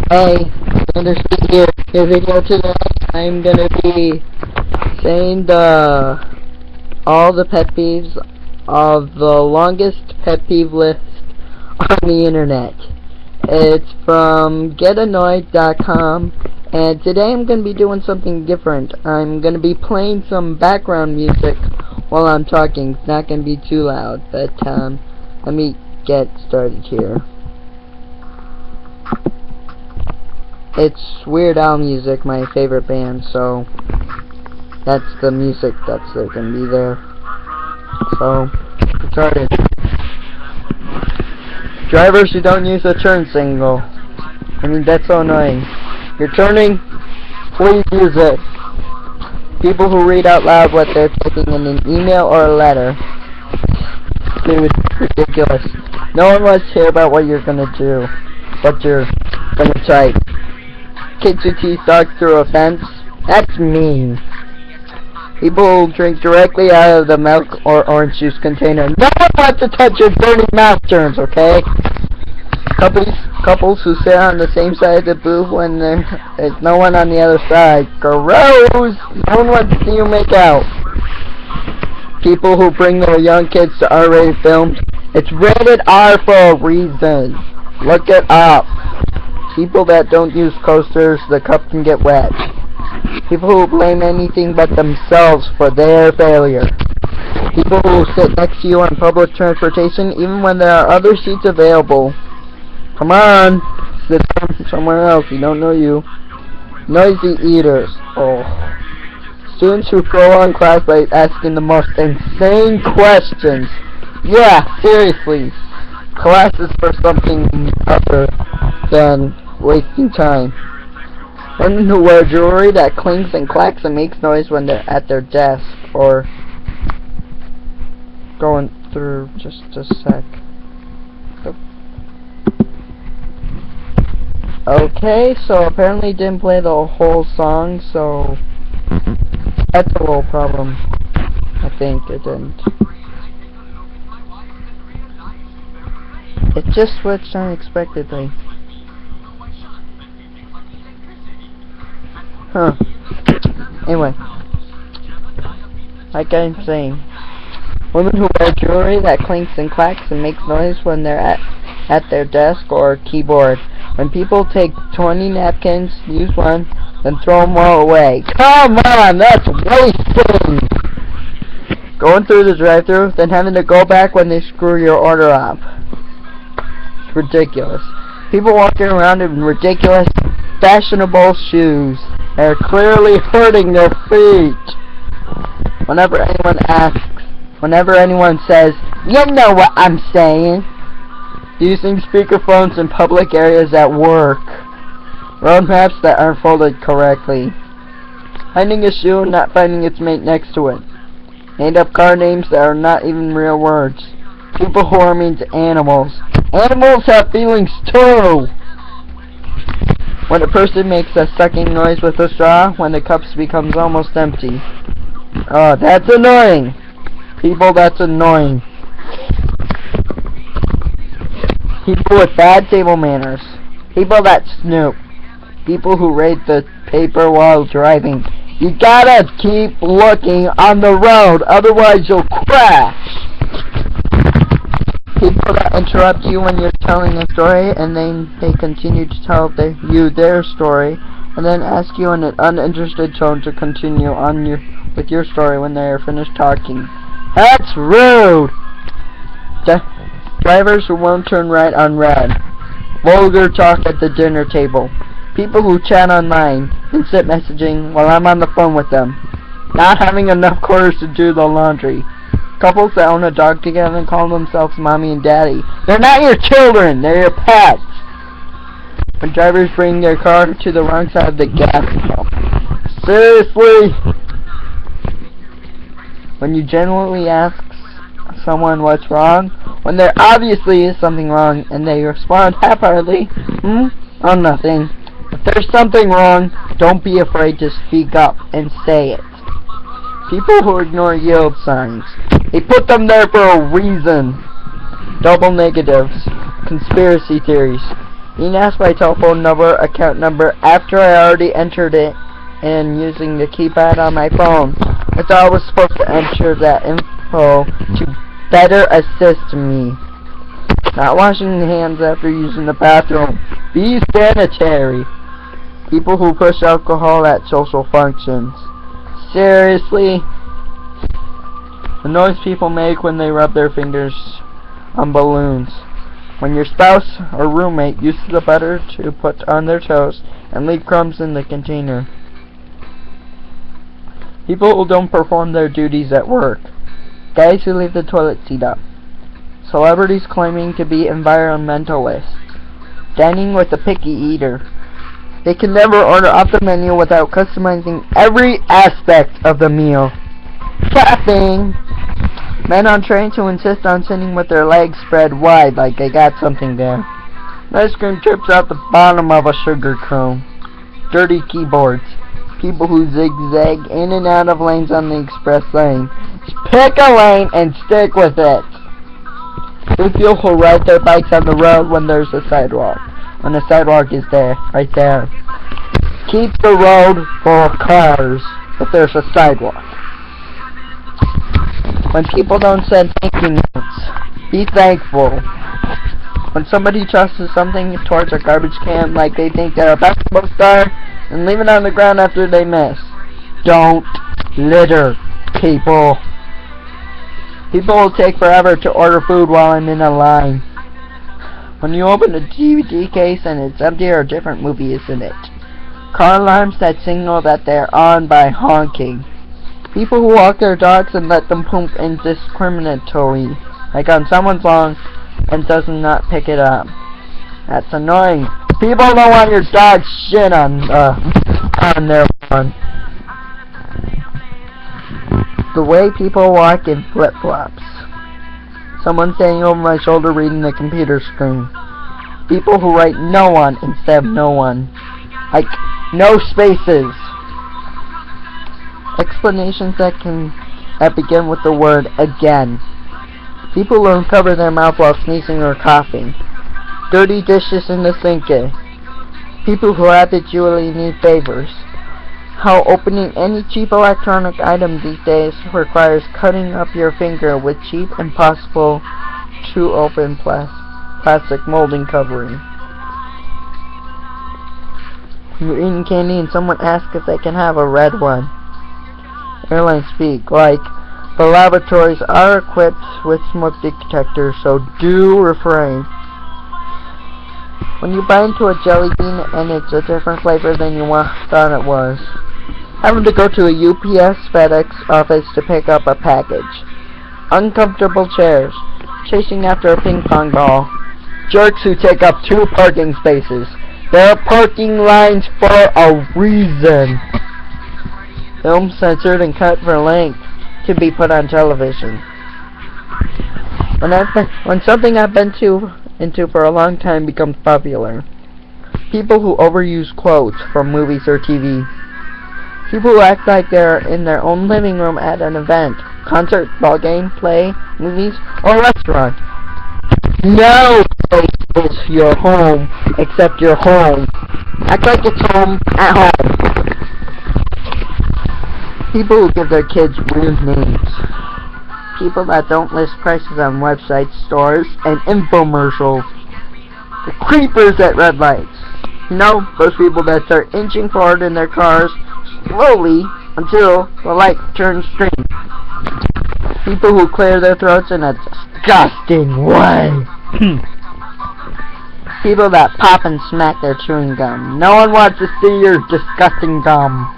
Hey, Anderson here. Your video today, I'm gonna be saying all the pet peeves of the longest pet peeve list on the internet. It's from getannoyed.com, and today I'm gonna be doing something different. I'm gonna be playing some background music while I'm talking. It's not gonna be too loud, but let me get started here. It's Weird Al music, my favorite band, so that's the music that's gonna be there. So, get started. Drivers who don't use the turn signal. I mean, that's so annoying. You're turning, please use it. People who read out loud what they're typing in an email or a letter. Dude, ridiculous. No one wants to hear about what you're gonna do, what you're gonna type. Kids who tease dogs through a fence. That's mean. People who drink directly out of the milk or orange juice container. No one wants to touch your dirty mouth germs, okay? Couples who sit on the same side of the booth when there's no one on the other side. Gross! No one wants to see you make out. People who bring their young kids to R-rated films. It's rated R for a reason. Look it up. People that don't use coasters, the cup can get wet. People who blame anything but themselves for their failure. People who sit next to you on public transportation even when there are other seats available. Come on, sit down somewhere else, we don't know you. Noisy eaters. Oh. Students who prolong class by asking the most insane questions. Yeah, seriously. Class is for something other than wasting time. Women who wear jewelry that clinks and clacks and makes noise when they're at their desk or going through just a sec. Okay, so apparently didn't play the whole song, so that's a little problem. I think it didn't. It just switched unexpectedly. Huh. Anyway. Like I'm saying. Women who wear jewelry that clinks and clacks and makes noise when they're at their desk or keyboard. When people take 20 napkins, use one, then throw them all away. Come on, that's wasting! Going through the drive-thru, then having to go back when they screw your order up. It's ridiculous. People walking around in ridiculous, fashionable shoes. They're clearly hurting their feet. Whenever anyone says, you know what I'm saying. Using speakerphones in public areas at work. Road maps that aren't folded correctly. Finding a shoe and not finding its mate next to it. Made up car names that are not even real words. People who are mean to animals. Animals have feelings too! When a person makes a sucking noise with a straw when the cup becomes almost empty. Oh, that's annoying! People, that's annoying. People with bad table manners. People that snoop. People who read the paper while driving. You gotta keep looking on the road, otherwise you'll crash. People that interrupt you when you're telling a story, and then they continue to tell you their story, and then ask you in an uninterested tone to continue on with your story when they are finished talking. That's rude! Drivers who won't turn right on red. Vulgar talk at the dinner table. People who chat online, instant messaging while I'm on the phone with them. Not having enough quarters to do the laundry. Couples that own a dog together and call themselves mommy and daddy. They're not your children, they're your pets. When drivers bring their car to the wrong side of the gas pump. Seriously? When you genuinely ask someone what's wrong, when there obviously is something wrong, and they respond half-heartedly, oh, nothing. If there's something wrong, don't be afraid to speak up and say it. People who ignore yield signs. They put them there for a reason. Double negatives. Conspiracy theories. Being asked my telephone number, account number, after I already entered it, and using the keypad on my phone. I thought I was supposed to enter that info to better assist me. Not washing hands after using the bathroom. Be sanitary. People who push alcohol at social functions. Seriously? The noise people make when they rub their fingers on balloons. When your spouse or roommate uses the butter to put on their toast and leave crumbs in the container. People who don't perform their duties at work. Guys who leave the toilet seat up. Celebrities claiming to be environmentalists. Dining with a picky eater. They can never order off the menu without customizing every aspect of the meal. Clapping! Men on trains who insist on sitting with their legs spread wide like they got something there. Ice cream chips out the bottom of a sugar cone. Dirty keyboards. People who zigzag in and out of lanes on the express lane. Just pick a lane and stick with it. People who ride their bikes on the road when there's a sidewalk. When the sidewalk is there, right there. Keep the road for cars if there's a sidewalk. When people don't send thank you notes, be thankful. When somebody tosses something towards a garbage can like they think they're a basketball star and leave it on the ground after they miss. Don't litter, people. People will take forever to order food while I'm in a line. When you open a DVD case and it's empty or a different movie is in it. Car alarms that signal that they're on by honking. People who walk their dogs and let them poop indiscriminately, like on someone's lawn, and does not pick it up. That's annoying. People don't want your dog shit on their lawn. The way people walk in flip-flops. Someone standing over my shoulder reading the computer screen. People who write no one instead of no one. Like, no spaces. Explanations that begin with the word again. People who uncover their mouth while sneezing or coughing. Dirty dishes in the sink. People who habitually need favors. How opening any cheap electronic item these days requires cutting up your finger with cheap, impossible to open plastic molding covering. You're eating candy and someone asks if they can have a red one. Airline speak, like, the laboratories are equipped with smoke detectors, so do refrain. When you bite into a jelly bean and it's a different flavor than you thought it was. Having to go to a UPS FedEx office to pick up a package. Uncomfortable chairs. Chasing after a ping pong ball. Jerks who take up 2 parking spaces. There are parking lines for a reason. Film censored and cut for length to be put on television. When something I've been into for a long time becomes popular. People who overuse quotes from movies or TV. People who act like they're in their own living room at an event, concert, ball game, play, movies, or restaurant. No place is your home except your home. Act like it's home at home. People who give their kids weird names. People that don't list prices on websites, stores, and infomercials. The creepers at red lights. You know, those people that start inching forward in their cars slowly until the light turns green. People who clear their throats in a disgusting way. People that pop and smack their chewing gum. No one wants to see your disgusting gum.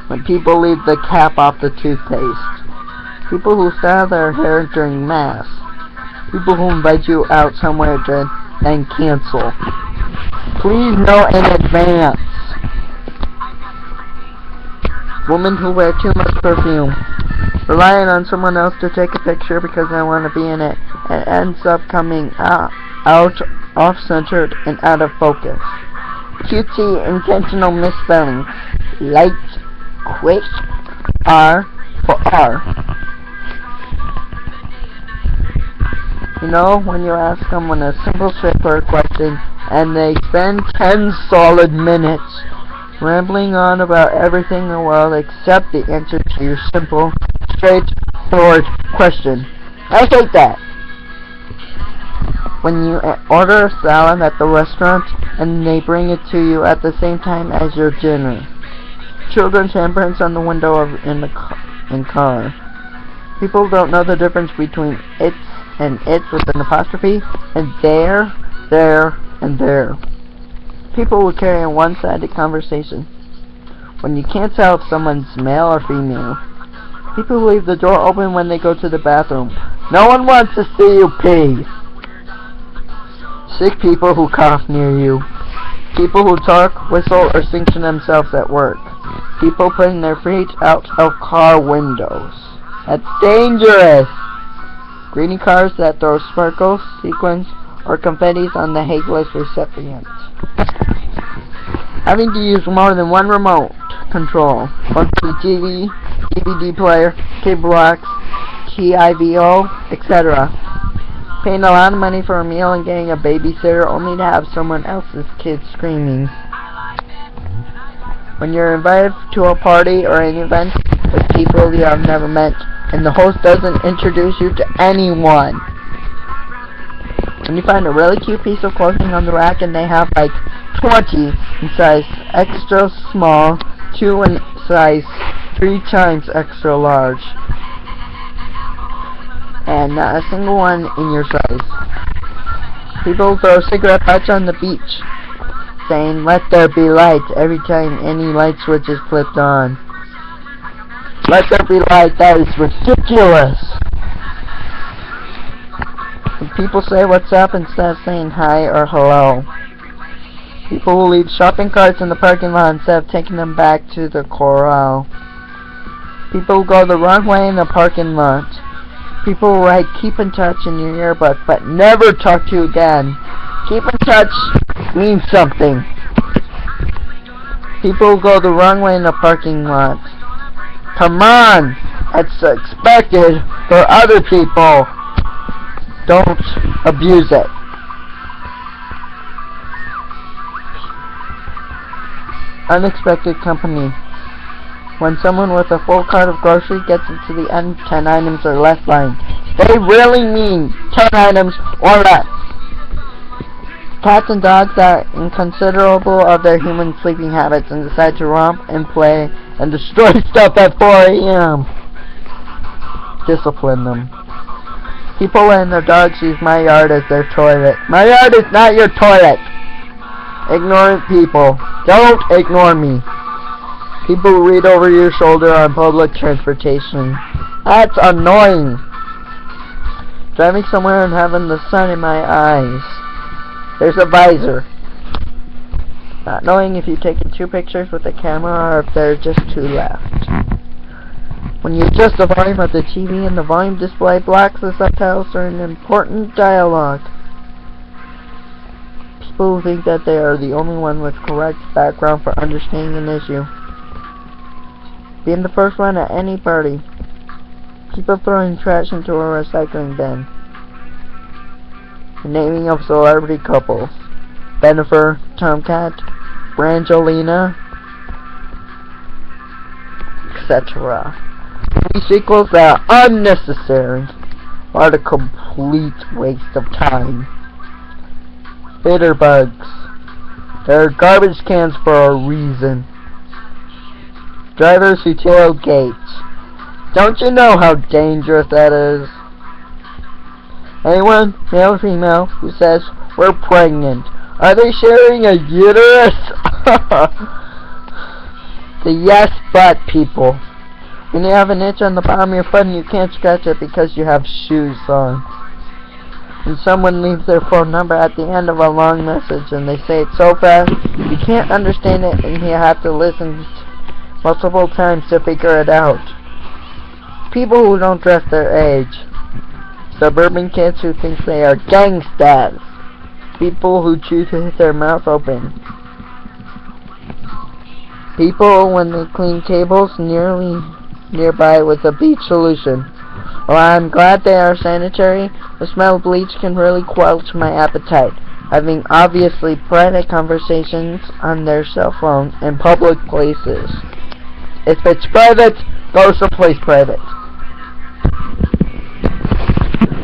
When people leave the cap off the toothpaste. People who style their hair during mass. People who invite you out somewhere to then cancel. Please know in advance. Women who wear too much perfume. Relying on someone else to take a picture because they want to be in it. And ends up coming out off-centered and out of focus. Cutesy intentional misspelling. Light, quick, R for R. You know, when you ask someone a simple straightforward question and they spend 10 solid minutes rambling on about everything in the world except the answer to your simple, straightforward question. I hate that. When you order a salad at the restaurant and they bring it to you at the same time as your dinner. Children's handprints on the window in car. People don't know the difference between it's and it's with an apostrophe, and there, and there. People will carry a one-sided conversation. When you can't tell if someone's male or female. People leave the door open when they go to the bathroom. No one wants to see you pee. Sick people who cough near you. People who talk, whistle, or sing to themselves at work. People putting their feet out of car windows. That's dangerous! Greeting cards that throw sparkles, sequins, or confettis on the hazeless recipient. Having to use more than one remote control. Funky TV, DVD player, cable box, TiVo, etc. Paying a lot of money for a meal and getting a babysitter only to have someone else's kid screaming. When you're invited to a party or an event with people you have never met, and the host doesn't introduce you to anyone. When you find a really cute piece of clothing on the rack and they have like 20 in size extra small, 2 in size 3 times extra large, and not a single one in your size. People throw cigarette butts on the beach, saying "Let there be light" every time any light switch is flipped on. Let there be light, that is ridiculous. When people say "what's up" instead of saying hi or hello. People will leave shopping carts in the parking lot instead of taking them back to the corral. People go the wrong way in the parking lot. People will write "keep in touch" in your yearbook, but never talk to you again. Keep in touch means something. People will go the wrong way in the parking lot. Come on! It's expected for other people. Don't abuse it. Unexpected company. When someone with a full cart of groceries gets into the end 10 items or less line, they really mean 10 items or less. Cats and dogs are inconsiderable of their human sleeping habits and decide to romp and play and destroy stuff at 4 a.m. Discipline them. People letting their dogs use my yard as their toilet. My yard is not your toilet. Ignorant people. Don't ignore me. People who read over your shoulder on public transportation. That's annoying. Driving somewhere and having the sun in my eyes. There's a visor. Not knowing if you've taken 2 pictures with the camera or if there are just 2 left. When you adjust the volume of the TV and the volume display blocks the subtitles during important dialogue. People who think that they are the only one with correct background for understanding an issue. Being the first one at any party. People throwing trash into a recycling bin. The naming of celebrity couples. Bennifer, Tomcat, Brangelina, etc. These sequels that are unnecessary are a complete waste of time. Bitter bugs. They're garbage cans for a reason. Drivers who tailgate. Don't you know how dangerous that is? Anyone, male or female, who says we're pregnant, are they sharing a uterus? The yes but people. When you have an itch on the bottom of your foot and you can't scratch it because you have shoes on. When someone leaves their phone number at the end of a long message and they say it so fast you can't understand it and you have to listen multiple times to figure it out. People who don't dress their age. Suburban kids who think they are gangstas. People who chew to hit their mouth open. People when they clean tables nearby with a bleach solution. While I'm glad they are sanitary, the smell of bleach can really quench my appetite. having obviously private conversations on their cell phone in public places. If it's private, go someplace private.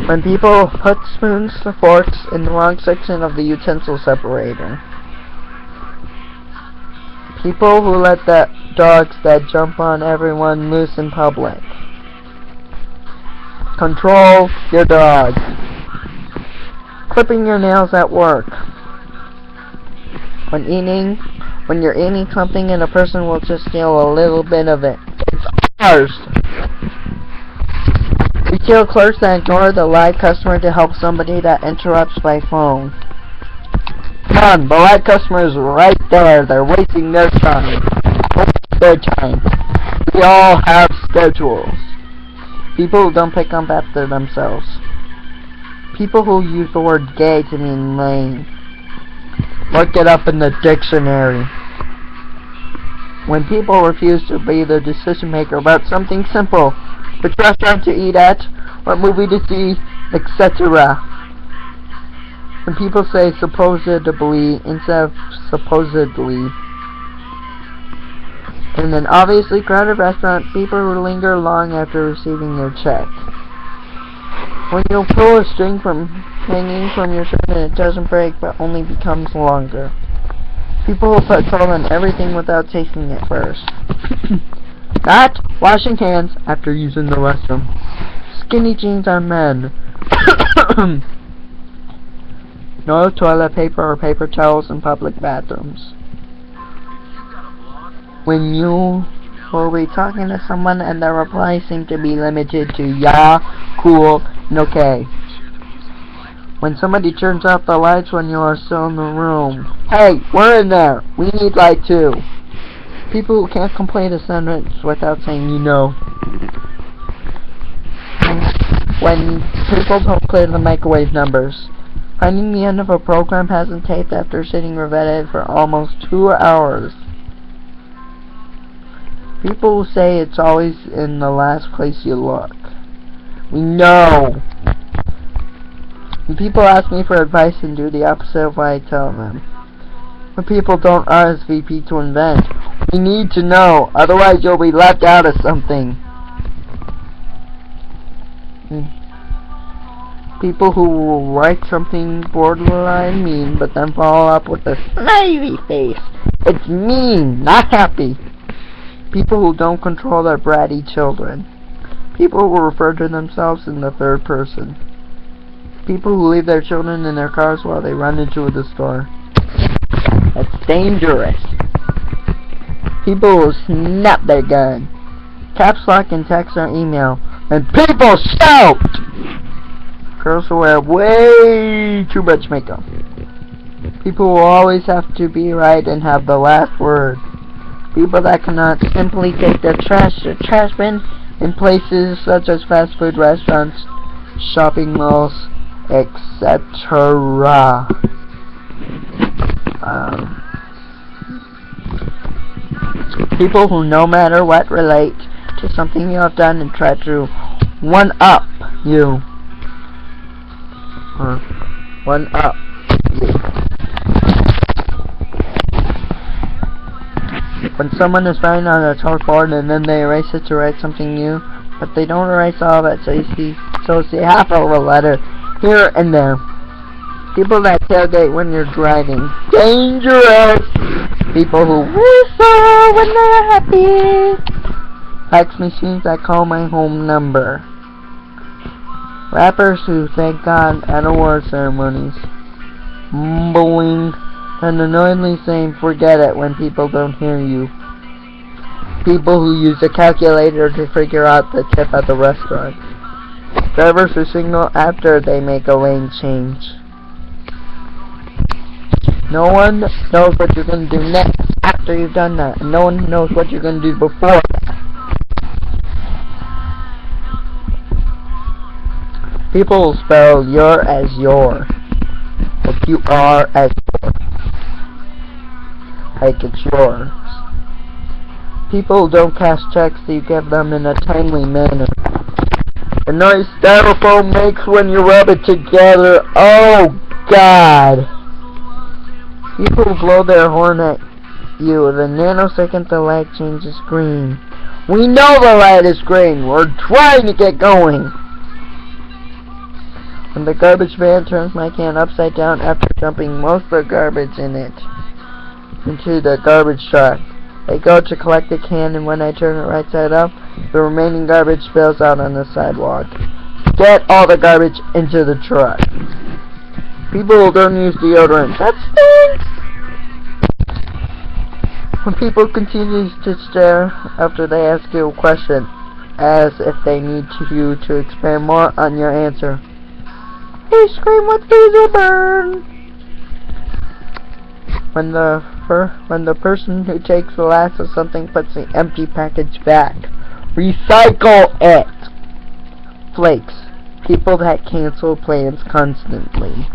When people put spoons or forks in the wrong section of the utensil separator. People who let the dogs that jump on everyone loose in public. Control your dog. Clipping your nails at work. When you're eating something and a person will just steal a little bit of it. It's ours. Retail clerks that ignore the live customer to help somebody that interrupts by phone. Come on, the live customer is right there. They're wasting their time. We all have schedules. People who don't pick up after themselves. People who use the word gay to mean lame. Look it up in the dictionary. When people refuse to be the decision maker about something simple, which restaurant to eat at, what movie to see, etc. When people say supposedly instead of supposedly. In an obviously crowded restaurant, people will linger long after receiving their check. When you pull a string from hanging from your shirt and it doesn't break but only becomes longer. People will put salt on everything without tasting it first. Not washing hands after using the restroom. Skinny jeans on men. No toilet paper or paper towels in public bathrooms. When you will be talking to someone and their replies seem to be limited to yeah, cool, and okay. When somebody turns off the lights when you are still in the room. Hey, we're in there. We need light too. People who can't complete a sentence without saying you know. When people don't clear the microwave numbers. Finding the end of a program hasn't taped after sitting riveted for almost 2 hours. People who say it's always in the last place you look. We know. When people ask me for advice and do the opposite of what I tell them. When people don't RSVP to an event. We need to know, otherwise you'll be left out of something. People who will write something borderline mean, but then follow up with a smiley face. It's mean, not happy. People who don't control their bratty children. People who refer to themselves in the third person. People who leave their children in their cars while they run into the store. That's dangerous. People who snap their gun. Caps lock in text or email. And people shout! Girls who wear way too much makeup. People who always have to be right and have the last word. People that cannot simply take their trash to trash bin in places such as fast food restaurants, shopping malls, etc. People who no matter what relate to something you have done and try to one-up you. One-up you. When someone is writing on a chalkboard and then they erase it to write something new, but they don't erase all of it, so you see half of a letter here and there. People that tailgate when you're driving. Dangerous! People who whistle when they're happy. Fax machines that call my home number. Rappers who thank God at award ceremonies. Mumbling and annoyingly saying forget it when people don't hear you. People who use a calculator to figure out the tip at the restaurant. Drivers who signal after they make a lane change. No one knows what you're going to do next after you've done that. And no one knows what you're going to do before that. People will spell your as your. Like you are as your. Like it's yours. People don't cash checks so you give them in a timely manner. The noise styrofoam makes when you rub it together. Oh God! People blow their horn at you. The nanosecond the light changes green. We know the light is green. We're trying to get going. When the garbage van turns my can upside down after dumping most of the garbage in it into the garbage truck. I go to collect the can, and when I turn it right side up, the remaining garbage spills out on the sidewalk. Get all the garbage into the truck. People don't use deodorant. That stinks! When people continue to stare after they ask you a question, as if they need you to expand more on your answer. They scream with laser burn! When the person who takes the last of something puts the empty package back. Recycle it! Flakes. People that cancel plans constantly.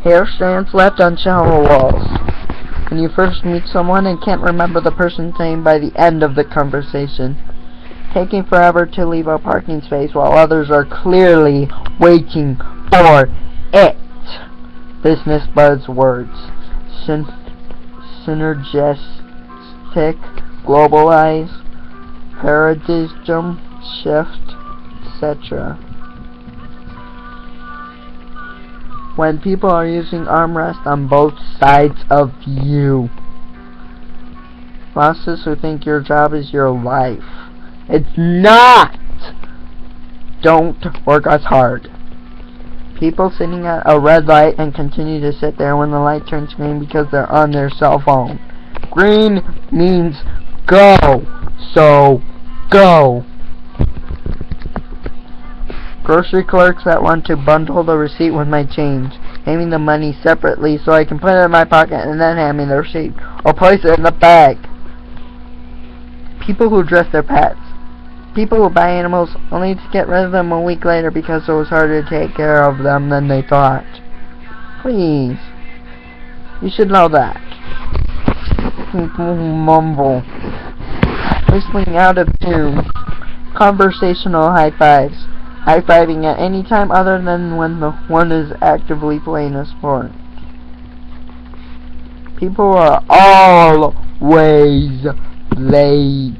Hair strands left on shower walls. When you first meet someone and can't remember the person's name by the end of the conversation. Taking forever to leave a parking space while others are clearly waiting for it. Business buzzwords. Synergistic, globalize, paradigm shift, etc. When people are using armrests on both sides of you. Bosses who think your job is your life. It's not! Don't work as hard. People sitting at a red light and continue to sit there when the light turns green because they're on their cell phone. Green means go. So, go. Grocery clerks that want to bundle the receipt with my change, handing the money separately so I can put it in my pocket and then hand me the receipt, or place it in the bag. People who dress their pets. People who buy animals only to get rid of them a week later because it was harder to take care of them than they thought. Please. You should know that. People who mumble. Whistling out of tune. Conversational high fives. High-fiving at any time other than when the one is actively playing a sport. People are always late.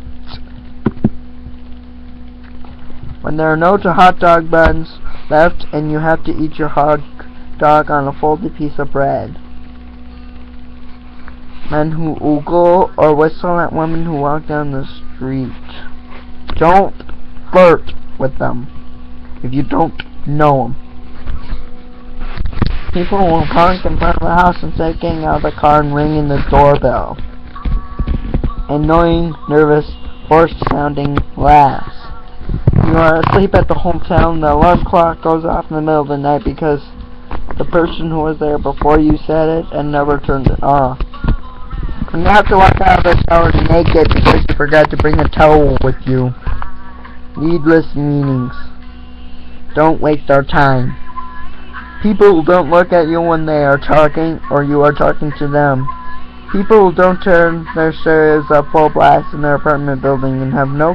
When there are no hot dog buns left and you have to eat your hot dog on a folded piece of bread. Men who ogle or whistle at women who walk down the street. Don't flirt with them if you don't know them. People who will park in front of a house instead of getting out of the car and ringing the doorbell. Annoying, nervous, forced-sounding laughs. You are asleep at the hotel and the alarm clock goes off in the middle of the night because the person who was there before you said it and never turned it off. When you have to walk out of the shower naked because you forgot to bring a towel with you. Needless meanings. Don't waste our time. People who don't look at you when they are talking or you are talking to them. People who don't turn their stereos up full blast in their apartment building and have no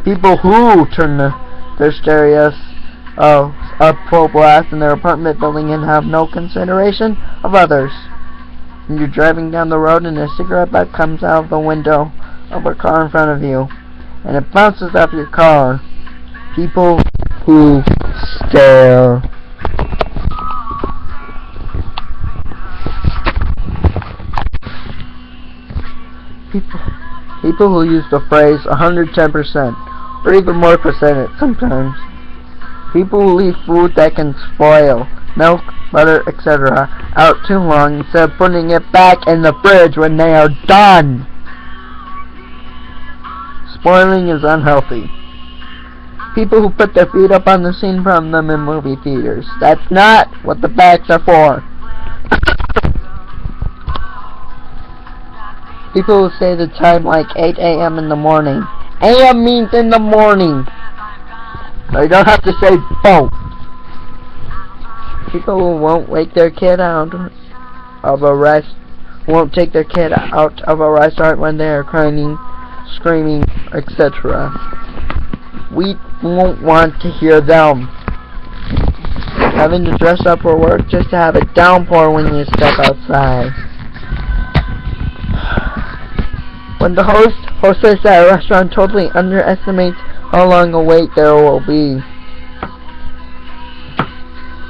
people who turn their stereos up full blast in their apartment building and have no consideration of others. And you're driving down the road and a cigarette butt comes out of the window of a car in front of you and it bounces off your car. People who stare. People who use the phrase 110% or even more percentage sometimes. People who leave food that can spoil, milk, butter, etc. out too long instead of putting it back in the fridge when they are done. Spoiling is unhealthy. People who put their feet up on the scene from them in movie theaters. That's not what the bags are for. People who say the time like 8 a.m. in the morning. A.m. means in the morning. You don't have to say both. People who won't wake their kid out of a won't take their kid out of a restaurant when they are crying, screaming, etc. We won't want to hear them. Having to dress up for work just to have a downpour when you step outside. When the hostess at a restaurant totally underestimates how long a wait there will be.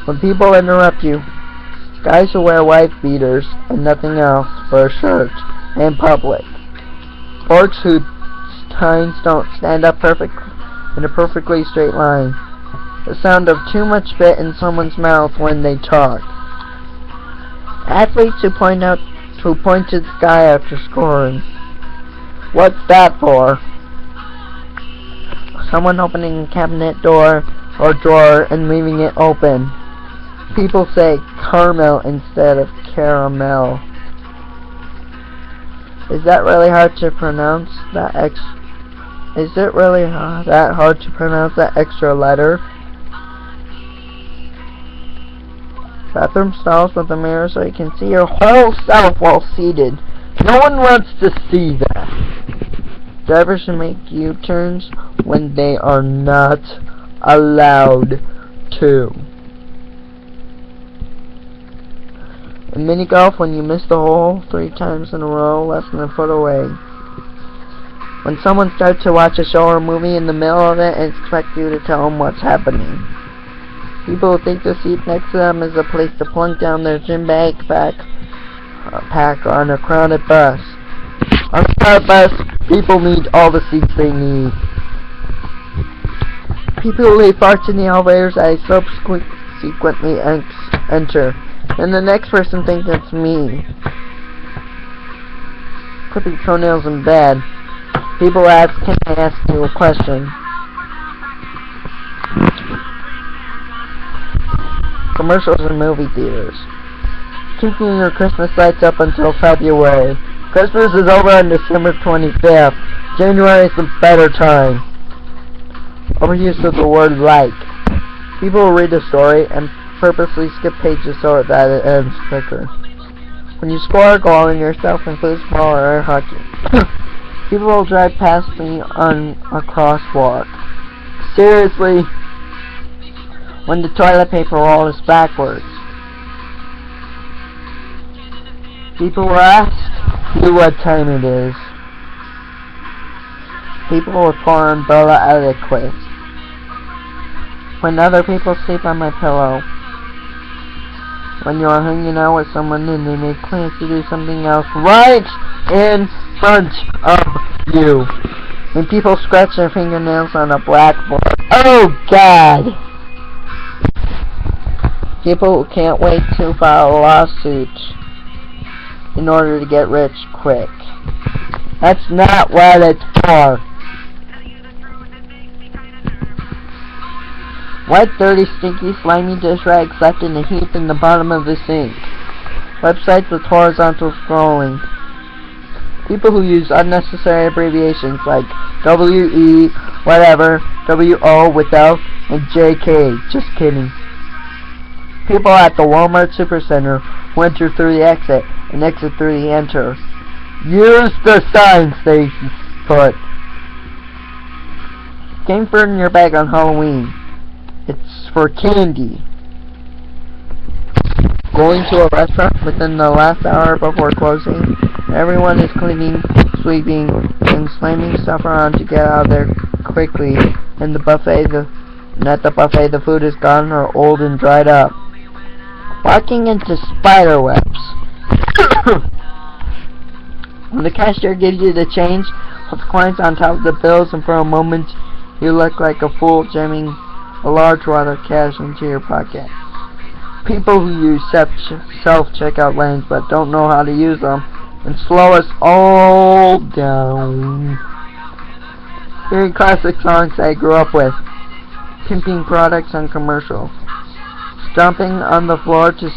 When people interrupt you. Guys who wear wife beaters and nothing else for a shirt in public. Forks whose tines don't stand up in a perfectly straight line. The sound of too much spit in someone's mouth when they talk. Athletes who point to the sky after scoring. What's that for? Someone opening a cabinet door or drawer and leaving it open. People say caramel instead of caramel. Is that really hard to pronounce? Is it really that hard to pronounce that extra letter? Bathroom stalls with a mirror so you can see your whole self while seated. No one wants to see that. Drivers should make U-turns when they are not allowed to. In mini golf, when you miss the hole 3 times in a row, less than a foot away. When someone starts to watch a show or movie in the middle of it and expects you to tell them what's happening. People who think the seat next to them is a place to plunk down their gym pack on a crowded bus. On a crowded bus, people need all the seats they need. People who leave farts in the elevators that I subsequently enter. And the next person thinks it's me. Clipping toenails in bed. People ask, can I ask you a question? Commercials in movie theaters. Keeping your Christmas lights up until February. Christmas is over on December 25th. January is the better time. Overuse of the word like. People will read a story and purposely skip pages so that it ends quicker. When you score a goal and yourself includes football or hockey. People will drive past me on a crosswalk. Seriously, when the toilet paper roll is backwards. People will ask you what time it is. People will pour umbrella etiquette. When other people sleep on my pillow. When you are hanging out with someone and they make plans to do something else right in front of you. When people scratch their fingernails on a blackboard. Oh God! People who can't wait to file a lawsuit in order to get rich quick. That's not what it's for. Wet, dirty, stinky, slimy dish rags left in a heap in the bottom of the sink. Websites with horizontal scrolling. People who use unnecessary abbreviations like WE, whatever, WO without, and JK. Just kidding. People at the Walmart Supercenter who enter through the exit and exit through the enter. Use the signs they put. Candy fruit in your bag on Halloween. It's for candy. Going to a restaurant within the last hour before closing. Everyone is cleaning, sweeping, and slamming stuff around to get out of there quickly. And at the buffet, the food is gone or old and dried up. Walking into spider webs. When the cashier gives you the change, puts coins on top of the bills, and for a moment you look like a fool jamming a large wad of cash into your pocket. People who use self-checkout lanes but don't know how to use them and slow us all down. Hearing classic songs I grew up with. Pimping products on commercials. Stomping on the floor to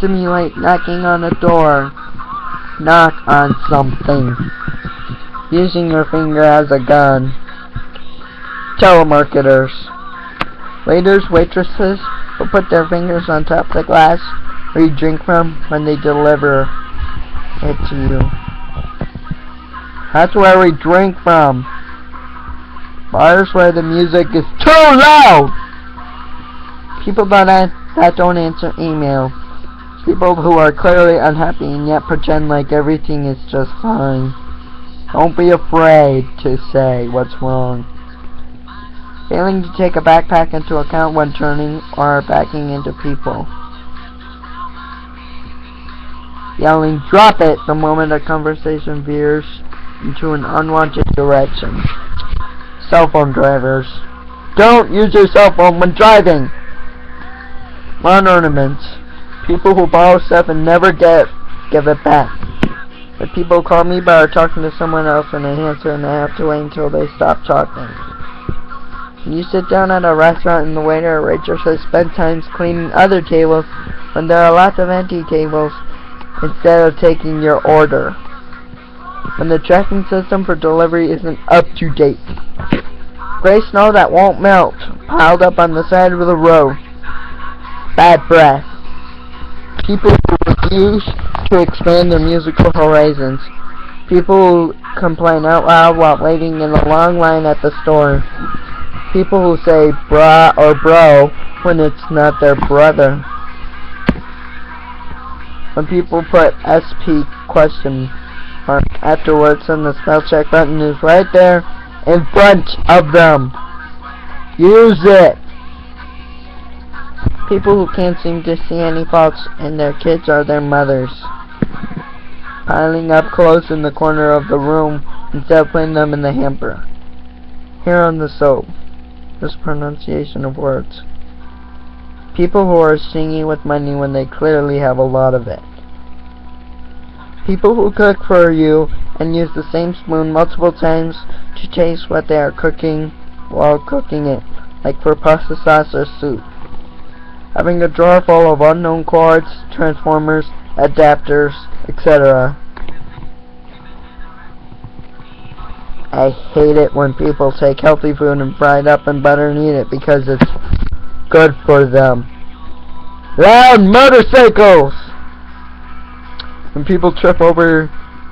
simulate knocking on a door. Knock on something. Using your finger as a gun. Telemarketers. Waiters, waitresses who put their fingers on top of the glass where you drink from when they deliver it to you. That's where we drink from. Bars where the music is too loud. People that don't answer email. People who are clearly unhappy and yet pretend like everything is just fine. Don't be afraid to say what's wrong. Failing to take a backpack into account when turning or backing into people. Yelling, "Drop it!" the moment a conversation veers into an unwanted direction. Cell phone drivers. Don't use your cell phone when driving! Lawn ornaments. People who borrow stuff and never give it back. But people call me but are talking to someone else and I answer and I have to wait until they stop talking. When you sit down at a restaurant and the waiter or waitress has spent time cleaning other tables when there are lots of empty tables instead of taking your order. When the tracking system for delivery isn't up to date. Gray snow that won't melt, piled up on the side of the road. Bad breath. People who refuse to expand their musical horizons. People who complain out loud while waiting in a long line at the store. People who say brah or bro when it's not their brother. When people put SP question mark afterwards and the spell check button is right there in front of them. Use it! People who can't seem to see any faults in their kids or their mothers. Piling up clothes in the corner of the room instead of putting them in the hamper. Hair on the soap. Mispronunciation of words. People who are stingy with money when they clearly have a lot of it. People who cook for you and use the same spoon multiple times to taste what they are cooking while cooking it, like for pasta sauce or soup. Having a drawer full of unknown cords, transformers, adapters, etc. I hate it when people take healthy food and fry it up in butter and eat it because it's good for them. Loud motorcycles! When people trip over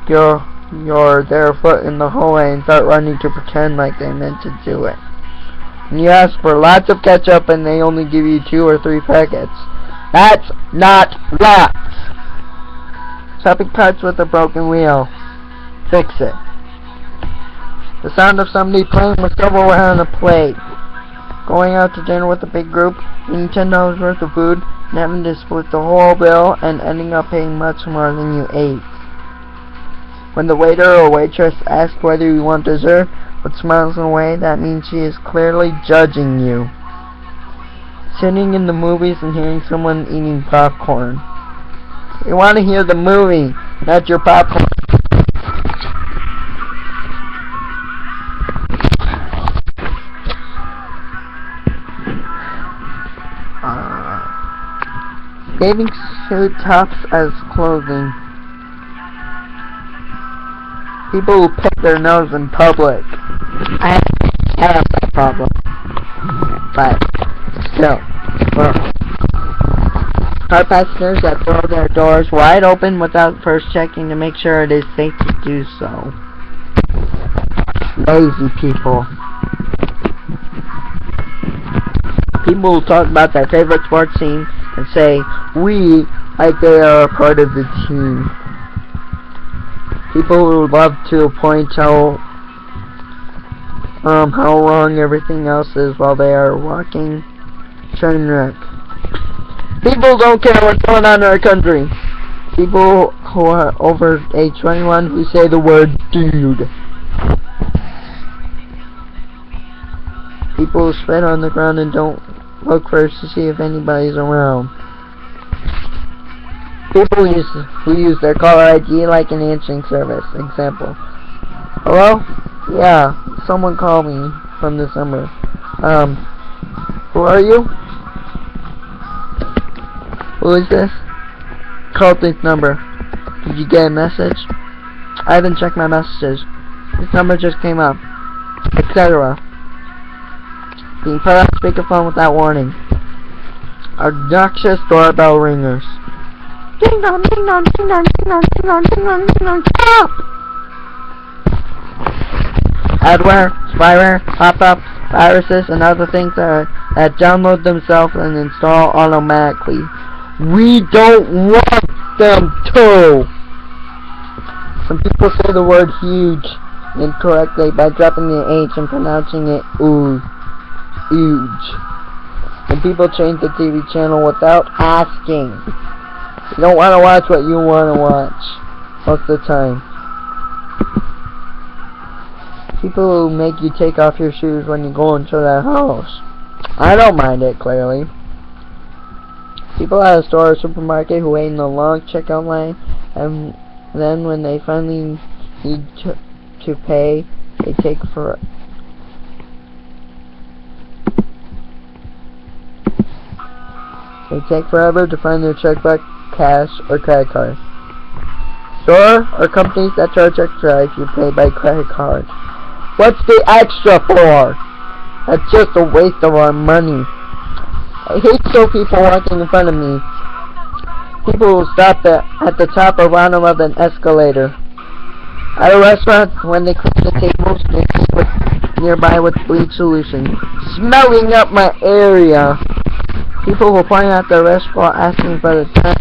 their foot in the hallway and start running to pretend like they meant to do it. And you ask for lots of ketchup and they only give you 2 or 3 packets. That's not rats! Shopping carts with a broken wheel. Fix it. The sound of somebody playing with silverware on a plate. Going out to dinner with a big group, eating $10 worth of food, and having to split the whole bill and ending up paying much more than you ate. When the waiter or waitress asks whether you want dessert, but smiles in a way that means she is clearly judging you. Sitting in the movies and hearing someone eating popcorn. We want to hear the movie, not your popcorn. Bathing suit tops as clothing. People who pick their nose in public. I have that problem. But still. Car passengers that throw their doors wide open without first checking to make sure it is safe to do so. Lazy people. People who talk about their favorite sports team and say, "we," like they are a part of the team. People who love to point out how wrong everything else is while they are walking. Train wreck. People don't care what's going on in our country. People who are over age 21 who say the word dude. People who spit on the ground and don't look first to see if anybody's around. People who use their caller ID like an answering service. Example. Hello? Yeah, someone called me from this number. Who are you? Who is this? Called this number. Did you get a message? I haven't checked my messages. This number just came up. Etc. Being put on speakerphone without warning. Obnoxious doorbell ringers. Ding dong, ding dong, ding dong, ding dong, ding dong, ding dong, ding dong, stop! Adware, spyware, pop-ups, viruses, and other things that download themselves and install automatically. We don't want them to. Some people say the word huge incorrectly by dropping the H and pronouncing it ooh, huge. And people change the TV channel without asking. You don't want to watch what you want to watch most of the time. People who make you take off your shoes when you go into their house. I don't mind it, clearly. People at a store or supermarket who wait in a long checkout line, and then when they finally need to pay, they take forever to find their checkbook, cash, or credit card. Store or companies that charge extra if you pay by credit card. What's the extra for? That's just a waste of our money. I hate so people walking in front of me. People will stop at the top or bottom of an escalator. At a restaurant, when they clean the tables, they keep nearby with bleach solution, smelling up my area. People will point out the restaurant asking for the time.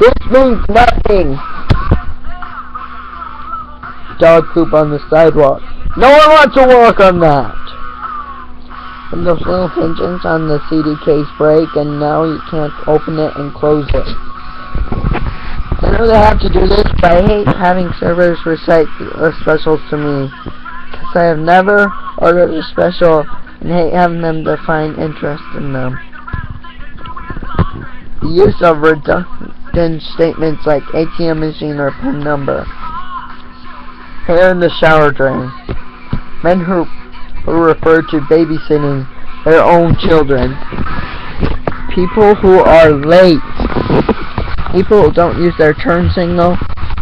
This means nothing. Dog poop on the sidewalk. No one wants to walk on that. And those little hinges on the CD case break, and now you can't open it and close it. I know they have to do this, but I hate having servers recite specials to me, because I have never ordered a special and hate having them define interest in them. The use of redundant statements like ATM machine or PIN number. Hair in the shower drain. Men who refer to babysitting their own children. People who are late. People who don't use their turn signal,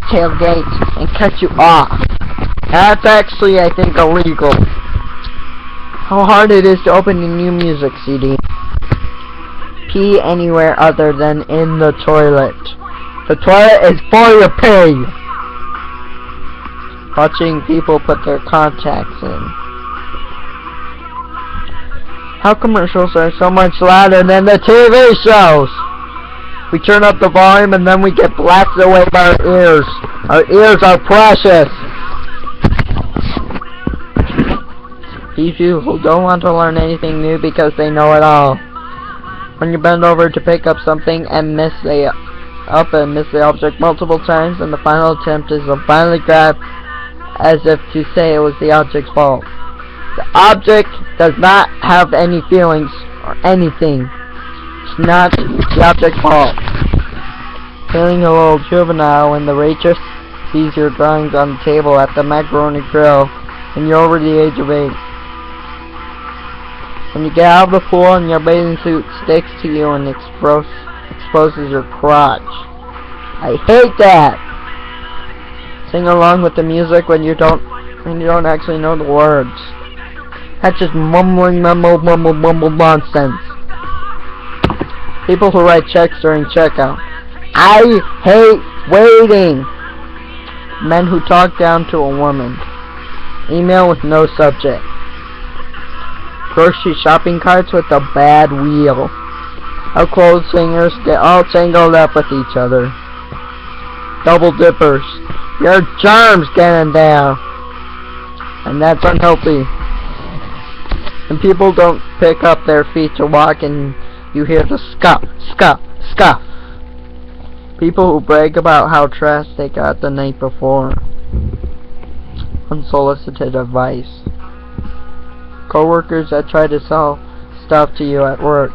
tailgate, and cut you off. That's actually, I think, illegal. How hard it is to open a new music CD. Pee anywhere other than in the toilet. The toilet is for your pee. Watching people put their contacts in. How commercials are so much louder than the TV shows. We turn up the volume and then we get blasted away by our ears. Our ears are precious. People who don't want to learn anything new because they know it all. When you bend over to pick up something and miss the object multiple times, and the final attempt is to finally grab as if to say it was the object's fault. The object does not have any feelings or anything. It's not the object's fault. Feeling a little juvenile when the waitress sees your drawings on the table at the macaroni grill and you're over the age of 8. When you get out of the pool and your bathing suit sticks to you and exposes your crotch. I hate that! Sing along with the music when you don't actually know the words. That's just mumbling, mumble nonsense. People who write checks during checkout. I hate waiting. Men who talk down to a woman. Email with no subject. Grocery shopping carts with a bad wheel. How clothes singers get all tangled up with each other. Double dippers. Your germs get in there. And that's unhealthy. And people don't pick up their feet to walk and you hear the scuff, scuff, scuff. People who brag about how trashed they got the night before. Unsolicited advice. Coworkers that try to sell stuff to you at work.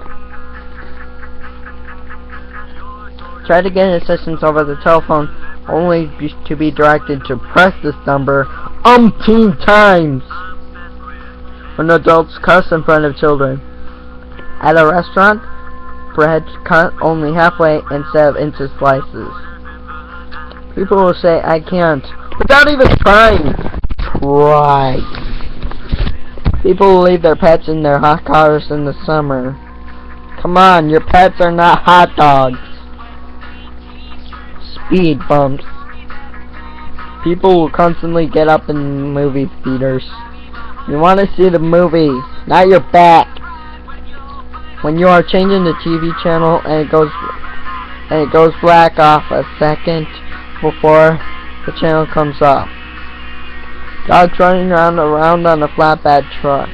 Try to get assistance over the telephone only to be directed to press this number umpteen times. When adults cuss in front of children. At a restaurant, bread cut only halfway instead of into slices. People will say, I can't, without even trying. Try. People will leave their pets in their hot cars in the summer. Come on, your pets are not hot dogs. Speed bumps. People will constantly get up in movie theaters. You want to see the movie, not your back. When you are changing the TV channel and it goes and it goes black off a second before the channel comes off. Dogs running around on a flatbed truck,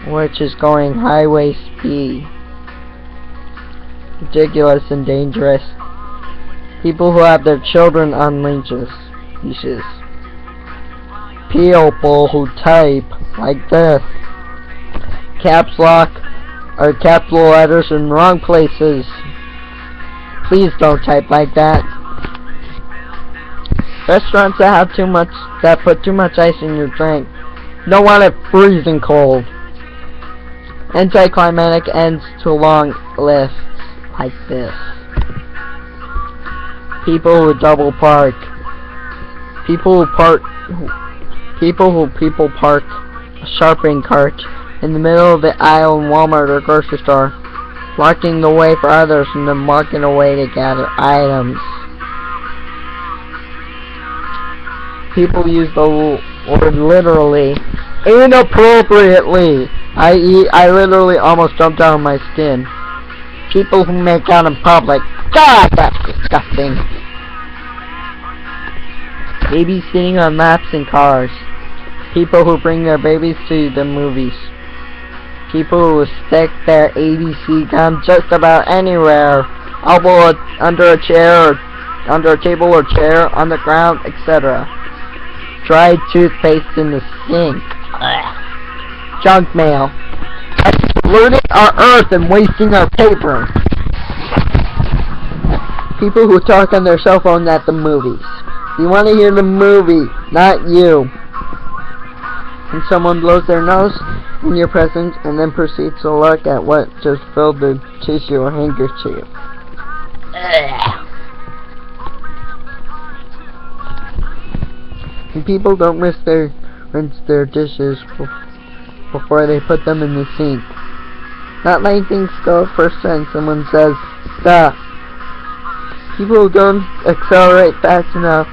which is going highway speed. Ridiculous and dangerous. People who have their children on leashes. People who type like this. Caps lock or capital letters in wrong places. Please don't type like that. Restaurants that put too much ice in your drink. You don't want it freezing cold. Anticlimactic ends to long lists like this. People who double park. People who park a shopping cart in the middle of the aisle in Walmart or grocery store, blocking the way for others and then walking away to gather items. People use the word literally inappropriately, i.e. I literally almost jumped out of my skin. People who make out in public. God, that's disgusting. Babies sitting on laps in cars. People who bring their babies to the movies. People who stick their ABC gum just about anywhere. Elbow under a chair, or under a table or chair, on the ground, etc. Dried toothpaste in the sink. Ugh. Junk mail. Polluting our earth and wasting our paper. People who talk on their cell phone at the movies. You want to hear the movie, not you. And someone blows their nose in your presence and then proceeds to look at what just filled the tissue or handkerchief. And people don't rinse their dishes before they put them in the sink. Not letting things go first time someone says, stop. People who don't accelerate fast enough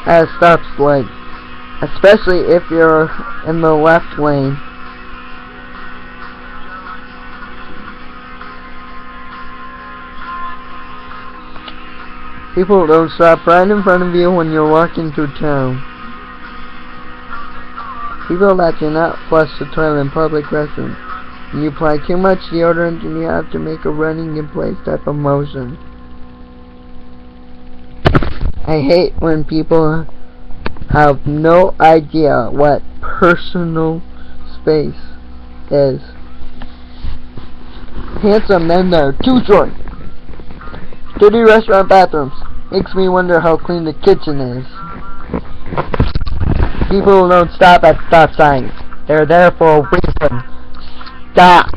at a stop light, especially if you're in the left lane. People don't stop right in front of you when you're walking through town. People that do not flush the toilet in public restrooms. When you apply too much deodorant and you have to make a running in place type of motion. I hate when people have no idea what personal space is. Handsome men that are too short. Dirty restaurant bathrooms. Makes me wonder how clean the kitchen is. People who don't stop at stop signs. They're there for a reason. Stop.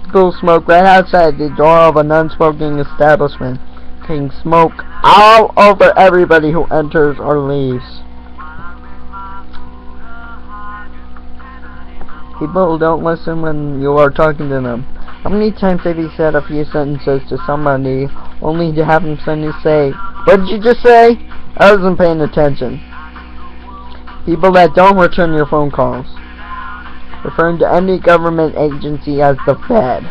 People smoke right outside the door of a non-smoking establishment. Taking smoke all over everybody who enters or leaves. People who don't listen when you are talking to them. How many times have you said a few sentences to somebody only to have them suddenly say, what did you just say? I wasn't paying attention. People that don't return your phone calls. Referring to any government agency as the Fed.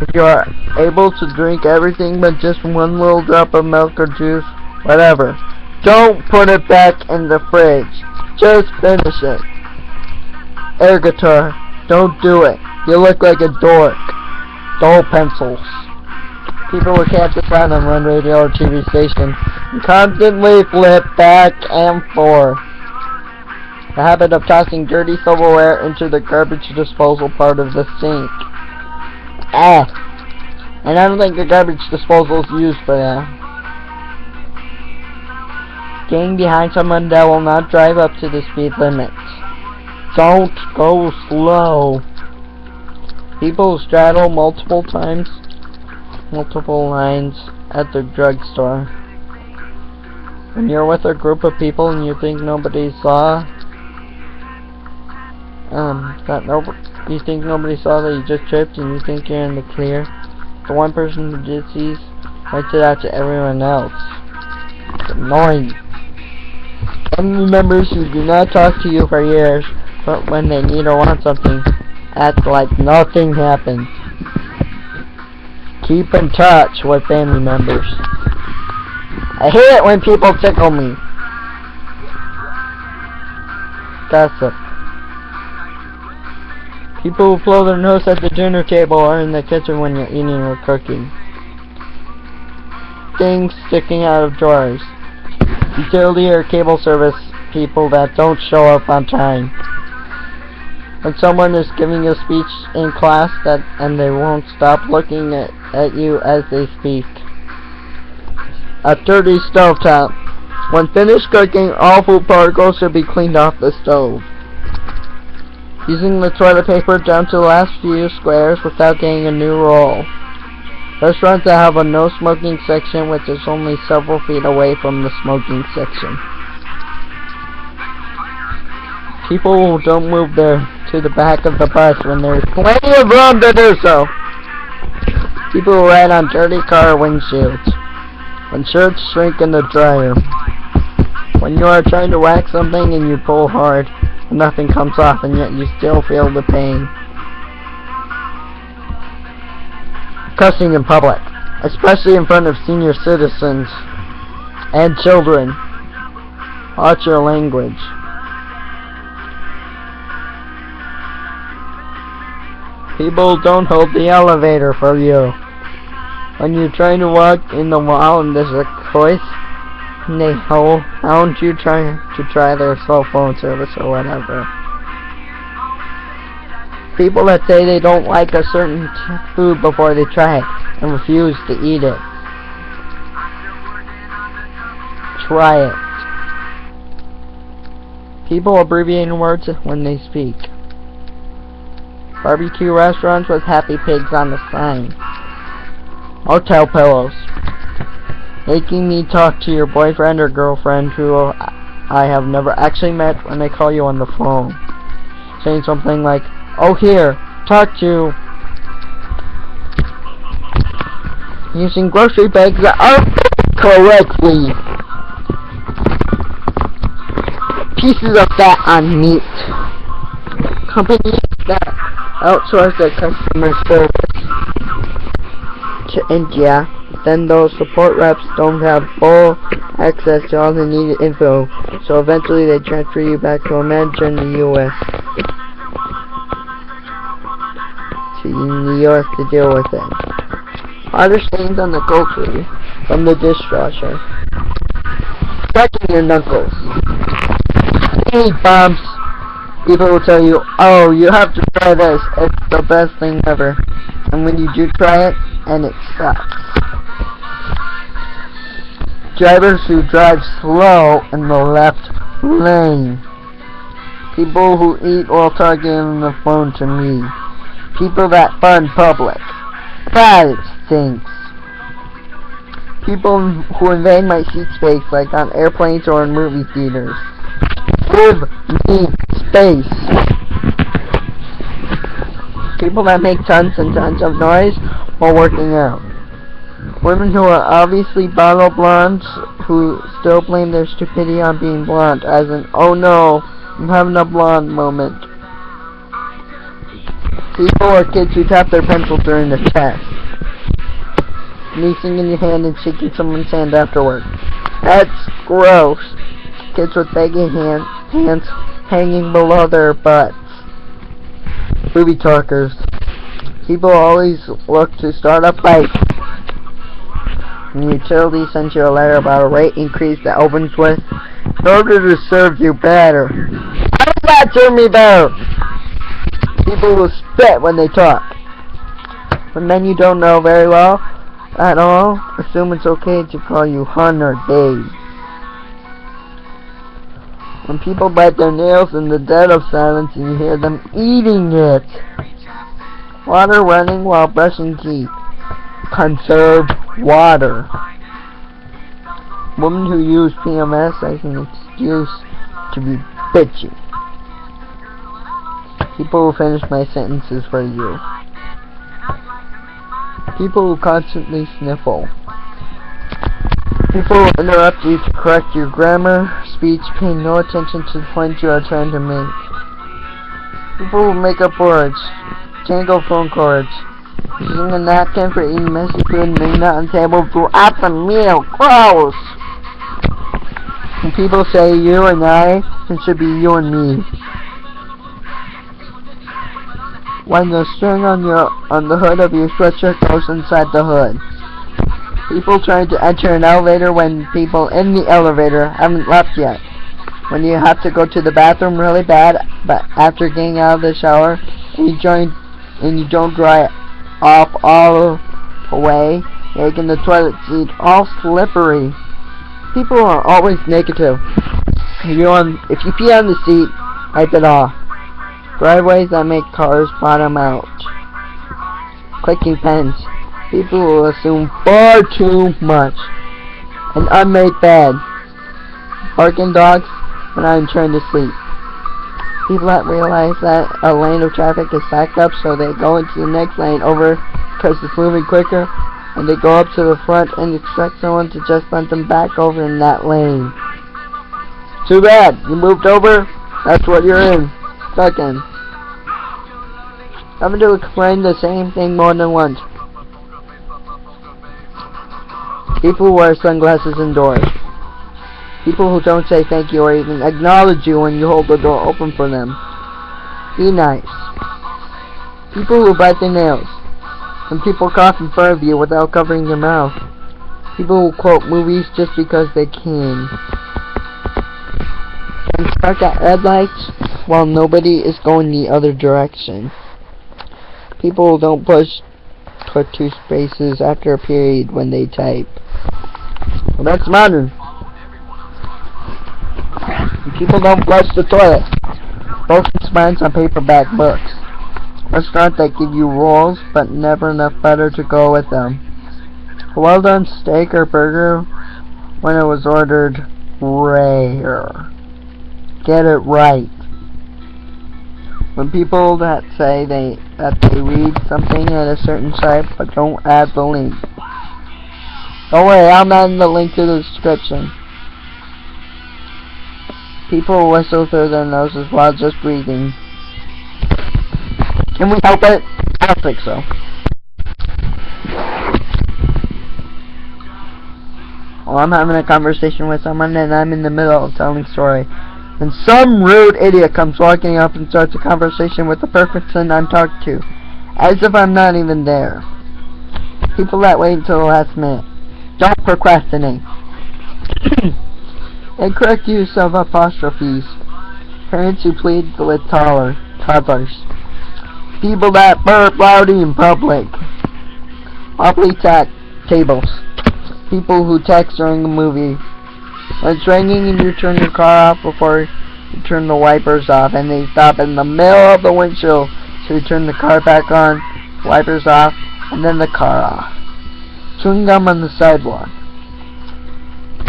If you are able to drink everything but just one little drop of milk or juice, whatever, don't put it back in the fridge. Just finish it. Air guitar, don't do it. You look like a dork. Dull pencils. People who can't decide on one radio or TV station and constantly flip back and forth. The habit of tossing dirty silverware into the garbage disposal part of the sink. And I don't think the garbage disposal is used for that. Getting behind someone that will not drive up to the speed limit. Don't go slow. People who straddle multiple lines at the drugstore. When you're with a group of people and you think nobody saw you think nobody saw that you just tripped and you think you're in the clear. The one person who did see points it out to everyone else. It's annoying. Family members who do not talk to you for years, but when they need or want something, act like nothing happened. Keep in touch with family members. I hate it when people tickle me. Gossip. People who blow their nose at the dinner table or in the kitchen when you're eating or cooking. Things sticking out of drawers. Utility or cable service people that don't show up on time. When someone is giving a speech in class and they won't stop looking at you as they speak. A dirty stovetop. When finished cooking, all food particles should be cleaned off the stove. Using the toilet paper down to the last few squares without getting a new roll. Restaurants that have a no smoking section which is only several feet away from the smoking section. People who don't move to the back of the bus when there's plenty of room to do so. People who ride on dirty car windshields. When shirts shrink in the dryer. When you are trying to wax something and you pull hard, and nothing comes off and yet you still feel the pain. Cussing in public, especially in front of senior citizens and children. Watch your language. People don't hold the elevator for you. When you're trying to walk in the mall and there's a voice, and they hound you trying to try their cell phone service or whatever. People that say they don't like a certain food before they try it and refuse to eat it. Try it. People abbreviating words when they speak. Barbecue restaurants with happy pigs on the sign. Hotel pillows. Making me talk to your boyfriend or girlfriend who I have never actually met when they call you on the phone. Saying something like, "Oh here, talk to." Using grocery bags that aren't filled correctly. Pieces of fat on meat. Companies that outsource their customer service to India, then those support reps don't have full access to all the needed info, so eventually they transfer you back to a manager in the U.S. to deal with it. Water stains on the grocery from the dishwasher. Cracking your knuckles. Speed bumps. People will tell you, "Oh, you have to try this. It's the best thing ever." And when you do try it, and it sucks. Drivers who drive slow in the left lane. People who eat while talking on the phone to me. People that fart in public. That stinks. People who invade my seat space, like on airplanes or in movie theaters. Give me space. People that make tons and tons of noise while working out. Women who are obviously bottle blondes who still blame their stupidity on being blonde, as in, "Oh no, I'm having a blonde moment." People or kids who tap their pencil during the test. Sneezing in your hand and shaking someone's hand afterward. That's gross. Kids with baggy hands hanging below their butts. Booby talkers. People always look to start a fight. When utility sends you a letter about a rate increase that opens with, "In order to serve you better." How does that serve me better? People will spit when they talk. When men you don't know very well at all, assume it's okay to call you hun or babe. When people bite their nails in the dead of silence and you hear them eating it. Water running while brushing teeth. Conserve water. Women who use PMS as an excuse to be bitchy. People who finish my sentences for you. People who constantly sniffle. People who interrupt you to correct your grammar, speech, paying no attention to the point you are trying to make. People who make up words, jangle phone cords, Using a napkin for eating messy food and leaving it on the table throughout the meal. Gross! When people say you and I, it should be you and me. When the string on the hood of your sweatshirt goes inside the hood. People trying to enter an elevator when people in the elevator haven't left yet. When you have to go to the bathroom really bad, but after getting out of the shower and you don't dry off all the way, making the toilet seat all slippery. People are always negative. If you pee on the seat, wipe it off. Driveways that make cars bottom out. Clicking pens. People will assume far too much. An unmade bed. Barking dogs when I'm trying to sleep. People that realize that a lane of traffic is backed up, so they go into the next lane over because it's moving quicker, and they go up to the front and expect someone to just let them back over in that lane. Too bad. You moved over, that's what you're in. Stuck in. Having to explain the same thing more than once. People who wear sunglasses indoors. People who don't say thank you or even acknowledge you when you hold the door open for them. Be nice. People who bite their nails. And people cough in front of you without covering their mouth. People who quote movies just because they can. And park at red lights while nobody is going the other direction. People who don't put two spaces after a period when they type. Well, that's modern. People don't flush the toilet. Broken spines on paperback books. Restaurants that give you rolls, but never enough butter to go with them. A well done steak or burger when it was ordered rare. Get it right. When people that say they read something at a certain site but don't add the link. Don't worry, I'm adding the link to the description. People whistle through their noses while just breathing. Can we help it? I don't think so. Well, I'm having a conversation with someone and I'm in the middle of telling a story. And some rude idiot comes walking up and starts a conversation with the person I'm talking to. As if I'm not even there. People that wait until the last minute. Don't procrastinate. Incorrect use of apostrophes. Parents who plead with toddlers. People that burp loudly in public. Awfully tables. People who text during a movie. When it's raining and you turn your car off before you turn the wipers off, and they stop in the middle of the windshield, so you turn the car back on, wipers off, and then the car off. Chewing gum on the sidewalk.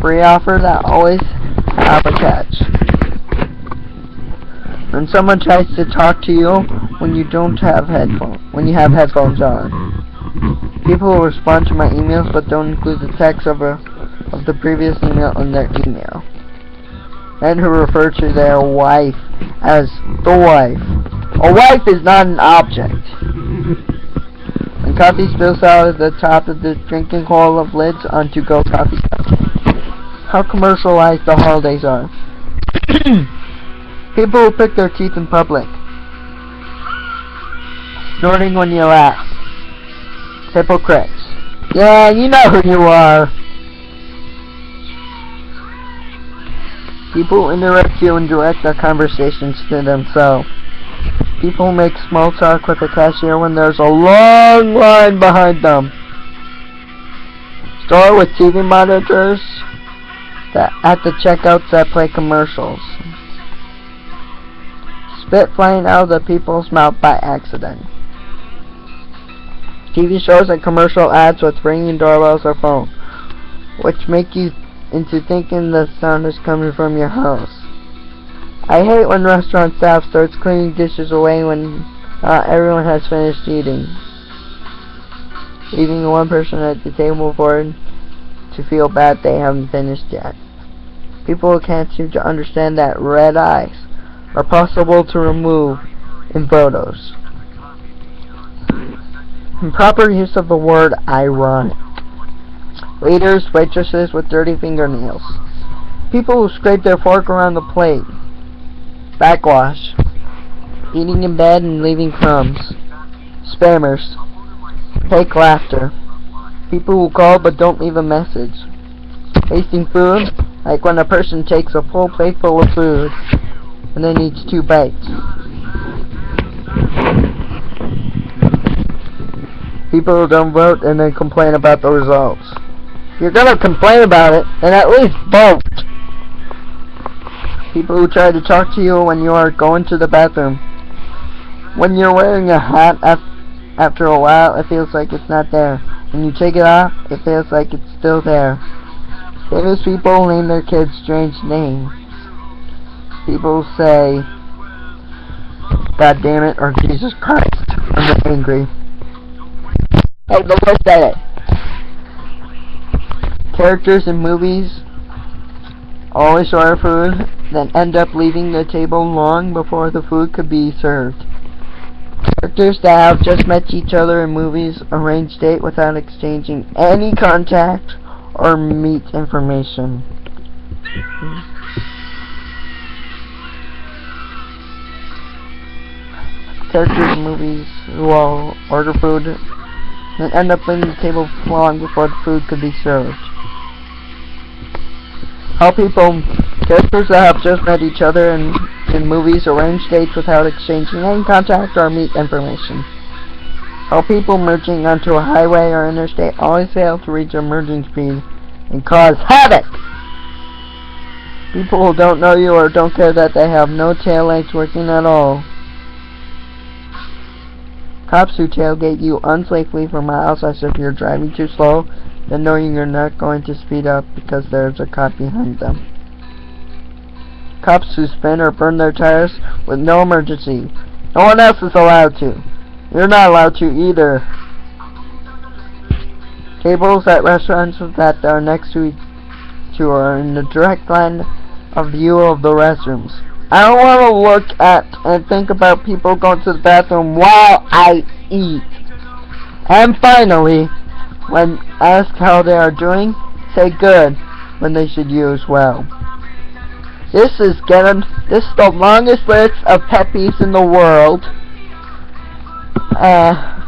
Free offer that always have a catch. When someone tries to talk to you when you have headphones on. People will respond to my emails but don't include the text of the previous email in their email. And who refer to their wife as the wife. A wife is not an object. When coffee spills out of the top of the drinking hole of lids on to-go coffee cups. How commercialized the holidays are. People who pick their teeth in public. Snorting when you laugh. Hypocrites. Yeah, you know who you are. People interrupt you and direct their conversations to themselves. People make small talk with the cashier when there's a long line behind them. Store with TV monitors at the checkouts that play commercials. Spit flying out of the people's mouth by accident. TV shows and commercial ads with ringing doorbells or phone, which make you into thinking the sound is coming from your house. I hate when restaurant staff starts cleaning dishes away when everyone has finished eating, leaving one person at the table board to feel bad they haven't finished yet. People can't seem to understand that red eyes are possible to remove in photos. Improper use of the word ironic. Waiters, waitresses with dirty fingernails. People who scrape their fork around the plate. Backwash. Eating in bed and leaving crumbs. Spammers. Fake laughter. People who call but don't leave a message. Wasting food, like when a person takes a full plate full of food and then eats 2 bites. People who don't vote and then complain about the results. If you're gonna complain about it, then at least vote. People who try to talk to you when you are going to the bathroom. When you're wearing a hat, after a while, it feels like it's not there. When you take it off, it feels like it's still there. Famous people name their kids strange names. People say, God damn it, or Jesus Christ, when they're angry. Hey, the Lord said it. Characters in movies always order food, then end up leaving the table long before the food could be served. Characters that have just met each other in movies arrange date without exchanging any contact or meet information. Characters in movies who all order food then end up leaving the table long before the food could be served. How characters that have just met each other in movies arrange dates without exchanging any contact or meet information. How people merging onto a highway or interstate always fail to reach a merging speed and cause havoc. People who don't know you or don't care that they have no tail lights working at all. Cops who tailgate you unsafely for miles as if you're driving too slow, then knowing you're not going to speed up because there's a cop behind them. Cops who spin or burn their tires with no emergency. No one else is allowed to. You're not allowed to either. Tables at restaurants that are next to each other are in the direct line of view of the restrooms. I don't want to look at and think about people going to the bathroom while I eat. And finally, when asked how they are doing, say good when they should use well. This is the longest list of pet peeves in the world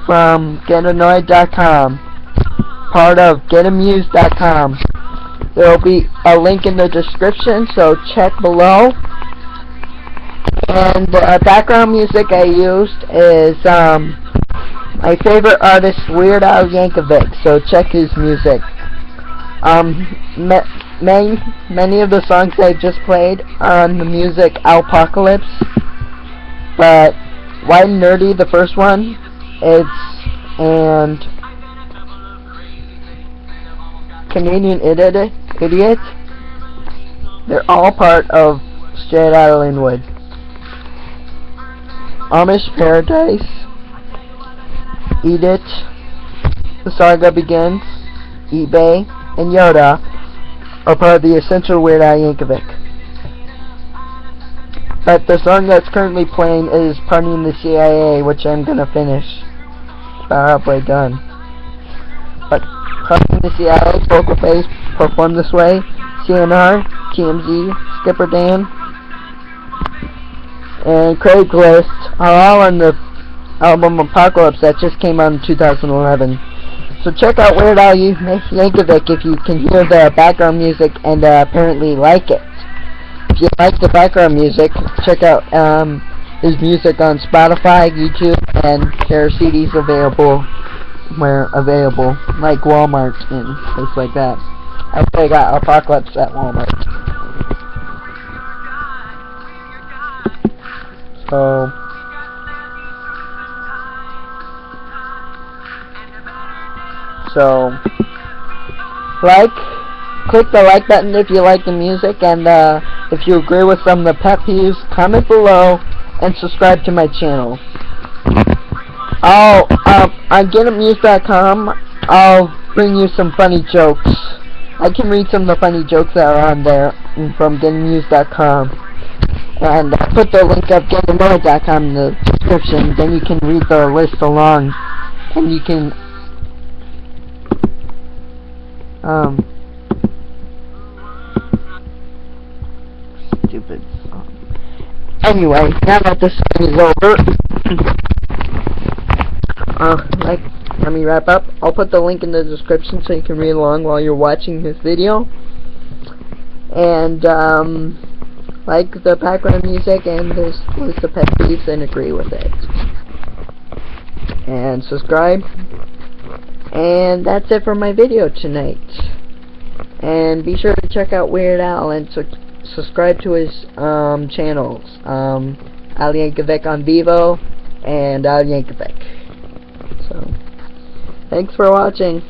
from GetAnnoyed.com, part of GetAmused.com. There will be a link in the description, so check below. And the background music I used is my favorite artist, Weird Al Yankovic, so check his music. Many of the songs I just played are on the music Alpocalypse, but White and Nerdy, the first one, and Canadian Idiot, they're all part of Straight Outta Linwood. Amish Paradise, Eat It, The Saga Begins, eBay, and Yoda are part of the essential Weird Al Yankovic. But the song that's currently playing is Party in the CIA, which I'm gonna finish. It's about halfway done. But Party in the CIA, Poker Face, Perform This Way, CNR, TMZ, Skipper Dan, and Craigslist are all on the album Apocalypse that just came out in 2011. So check out Weird Al Yankovic if you can hear the background music and apparently like it. If you like the background music, check out his music on Spotify, YouTube, and there are CDs available where available, like Walmart and places like that. I think I got Apocalypse at Walmart. So click the like button if you like the music, and if you agree with some of the pet peeves, comment below and subscribe to my channel. On GetAmused.com, I'll bring you some funny jokes. I can read some of the funny jokes that are on there from GetAmused.com. And put the link of GetAnnoyed.com in the description, then you can read the list along and you can stupid song. Anyway, now that this thing is over, let me wrap up. I'll put the link in the description so you can read along while you're watching this video. And, like the background music and this list of pet peeves and agree with it. And subscribe. And that's it for my video tonight. And be sure to check out Weird Al and subscribe to his channels. Al Yankovic on Vivo and Al Yankovic. So, thanks for watching.